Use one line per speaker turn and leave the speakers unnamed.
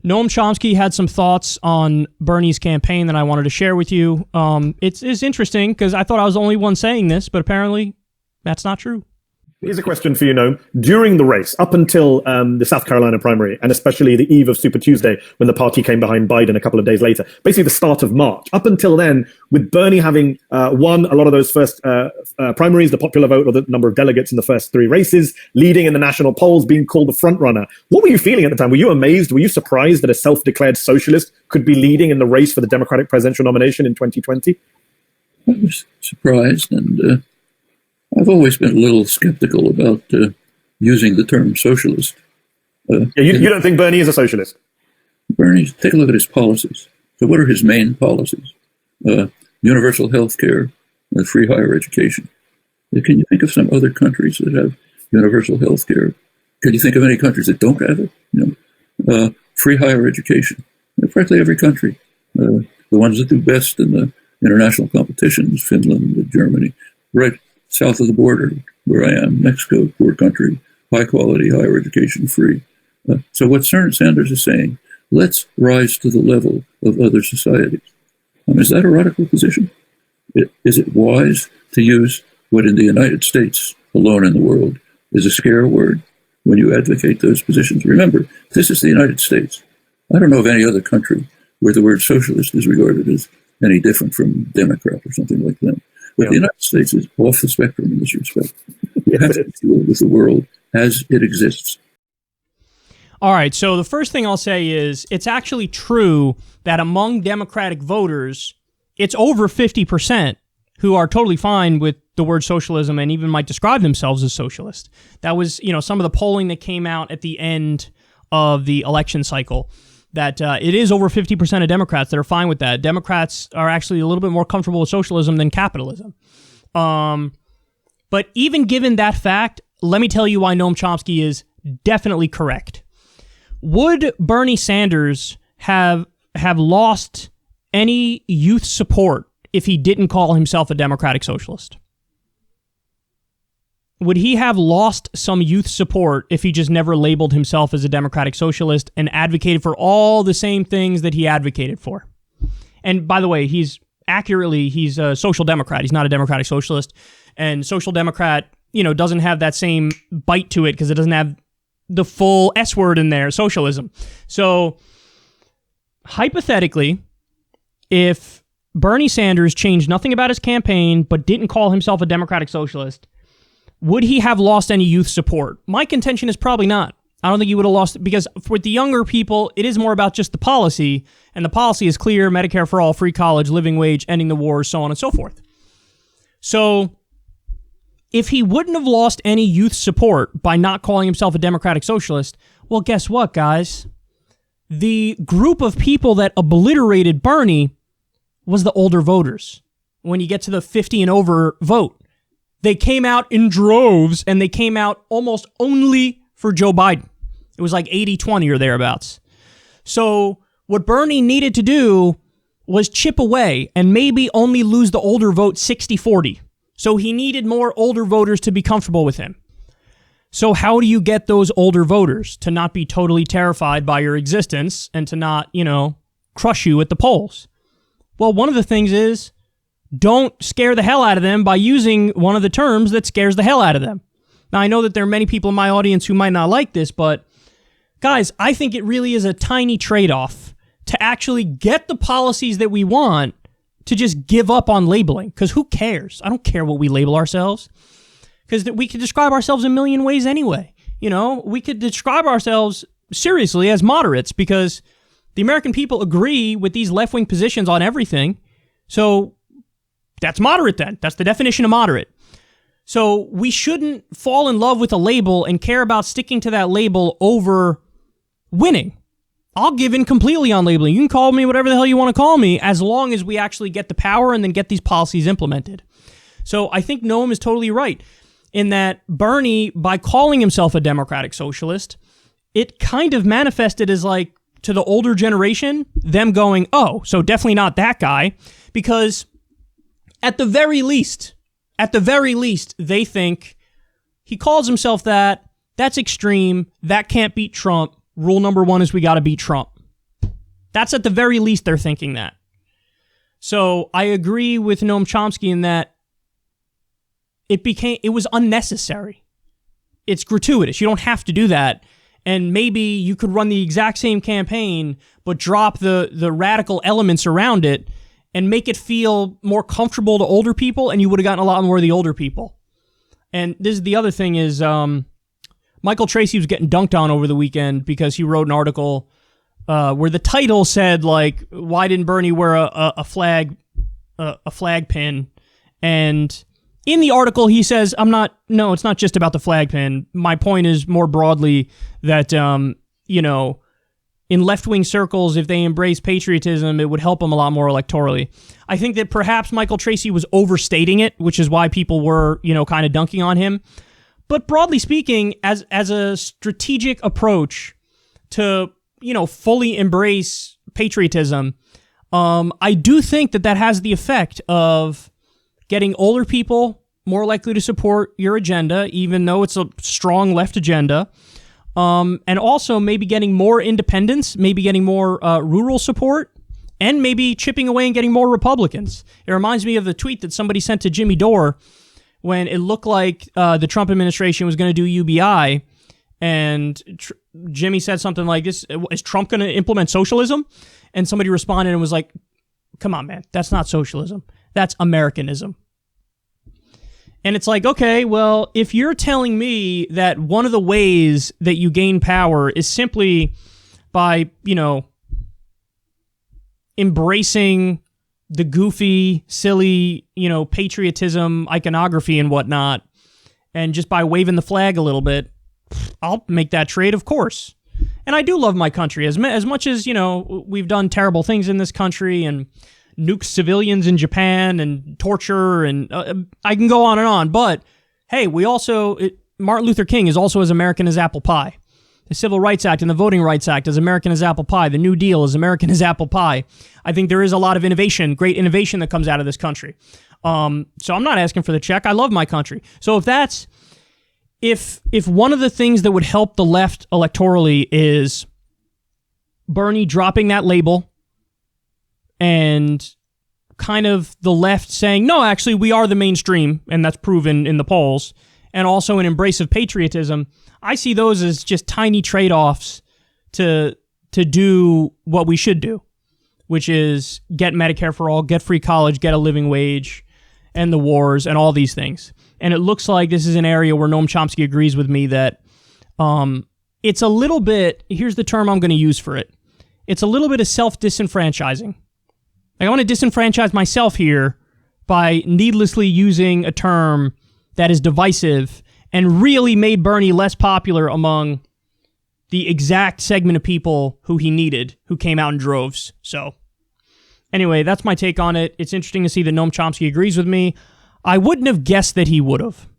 Noam Chomsky had some thoughts on Bernie's campaign that I wanted to share with you. It's interesting because I thought I was the only one saying this, but apparently that's not true.
Here's a question for you, Noam. During the race, up until the South Carolina primary, and especially the eve of Super Tuesday, when the party came behind Biden a couple of days later, basically the start of March, up until then, with Bernie having won a lot of those first primaries, the popular vote or the number of delegates in the first three races, leading in the national polls, being called the front runner. What were you feeling at the time? Were you amazed? Were you surprised that a self-declared socialist could be leading in the race for the Democratic presidential nomination in 2020?
I was surprised, and I've always been a little skeptical about using the term socialist.
You don't think Bernie is a socialist?
Bernie, take a look at his policies. So what are his main policies? Universal health care, free higher education. Can you think of some other countries that have universal health care? Can you think of any countries that don't have it? Free higher education. Practically every country. The ones that do best in the international competitions, Finland, Germany, right south of the border, where I am, Mexico, poor country, high quality, higher education, free. So what Sanders is saying, let's rise to the level of other societies. Is that a radical position? Is it wise to use what in the United States, alone in the world, is a scare word when you advocate those positions? Remember, this is the United States. I don't know of any other country where the word socialist is regarded as any different from Democrat or something like that. But the United States is off the spectrum in this respect. You have to deal with the world as it exists.
All right, so the first thing I'll say is it's actually true that among Democratic voters, it's over 50% who are totally fine with the word socialism and even might describe themselves as socialist. That was, some of the polling that came out at the end of the election cycle, that it is over 50% of Democrats that are fine with that. Democrats are actually a little bit more comfortable with socialism than capitalism. But even given that fact, let me tell you why Noam Chomsky is definitely correct. Would Bernie Sanders have lost any youth support if he didn't call himself a democratic socialist? Would he have lost some youth support if he just never labeled himself as a democratic socialist and advocated for all the same things that he advocated for? And by the way, he's a social democrat. He's not a democratic socialist. And social democrat, doesn't have that same bite to it because it doesn't have the full S word in there, socialism. So hypothetically, if Bernie Sanders changed nothing about his campaign but didn't call himself a democratic socialist, would he have lost any youth support? My contention is probably not. I don't think he would have lost it because with the younger people, it is more about just the policy, and the policy is clear: Medicare for all, free college, living wage, ending the wars, so on and so forth. So if he wouldn't have lost any youth support by not calling himself a democratic socialist, well, guess what, guys? The group of people that obliterated Bernie was the older voters. When you get to the 50 and over vote, they came out in droves, and they came out almost only for Joe Biden. It was like 80-20 or thereabouts. So what Bernie needed to do was chip away and maybe only lose the older vote 60-40. So he needed more older voters to be comfortable with him. So how do you get those older voters to not be totally terrified by your existence and to not, crush you at the polls? Well, one of the things is, don't scare the hell out of them by using one of the terms that scares the hell out of them. Now, I know that there are many people in my audience who might not like this, but guys, I think it really is a tiny trade-off to actually get the policies that we want to just give up on labeling. Because who cares? I don't care what we label ourselves. Because we could describe ourselves a million ways anyway. We could describe ourselves seriously as moderates because the American people agree with these left-wing positions on everything. So that's moderate then. That's the definition of moderate. So we shouldn't fall in love with a label and care about sticking to that label over winning. I'll give in completely on labeling. You can call me whatever the hell you want to call me as long as we actually get the power and then get these policies implemented. So I think Noam is totally right in that Bernie, by calling himself a democratic socialist, it kind of manifested as like, to the older generation, them going, oh, so definitely not that guy, because at the very least, they think he calls himself that, that's extreme, that can't beat Trump, rule number one is we got to beat Trump. That's at the very least they're thinking that. So I agree with Noam Chomsky in that it was unnecessary. It's gratuitous. You don't have to do that. And maybe you could run the exact same campaign, but drop the radical elements around it and make it feel more comfortable to older people, and you would have gotten a lot more of the older people. And this is the other thing is Michael Tracy was getting dunked on over the weekend because he wrote an article where the title said, like, why didn't Bernie wear a flag pin? And in the article, he says, no, it's not just about the flag pin. My point is more broadly that, in left-wing circles, if they embrace patriotism, it would help them a lot more electorally. I think that perhaps Michael Tracy was overstating it, which is why people were, kind of dunking on him. But broadly speaking, as a strategic approach to, fully embrace patriotism, I do think that has the effect of getting older people more likely to support your agenda, even though it's a strong left agenda. And also maybe getting more independents, maybe getting more rural support, and maybe chipping away and getting more Republicans. It reminds me of the tweet that somebody sent to Jimmy Dore when it looked like the Trump administration was going to do UBI, and Jimmy said something like this: "Is Trump going to implement socialism?" And somebody responded and was like, "Come on, man, that's not socialism. That's Americanism." And it's like, okay, well, if you're telling me that one of the ways that you gain power is simply by, embracing the goofy, silly, patriotism, iconography and whatnot, and just by waving the flag a little bit, I'll make that trade, of course. And I do love my country as much as, we've done terrible things in this country and nuke civilians in Japan and torture, and I can go on and on. But hey, Martin Luther King is also as American as apple pie. The Civil Rights Act and the Voting Rights Act is American as apple pie. The New Deal is American as apple pie. I think there is a lot of innovation, great innovation that comes out of this country. So I'm not asking for the check. I love my country. So if one of the things that would help the left electorally is Bernie dropping that label, and kind of the left saying, no, actually, we are the mainstream, and that's proven in the polls, and also an embrace of patriotism, I see those as just tiny trade-offs to do what we should do, which is get Medicare for all, get free college, get a living wage, end the wars, and all these things. And it looks like this is an area where Noam Chomsky agrees with me that it's a little bit, here's the term I'm going to use for it, it's a little bit of self-disenfranchising. Like, I want to disenfranchise myself here by needlessly using a term that is divisive and really made Bernie less popular among the exact segment of people who he needed, who came out in droves. So, anyway, that's my take on it. It's interesting to see that Noam Chomsky agrees with me. I wouldn't have guessed that he would have.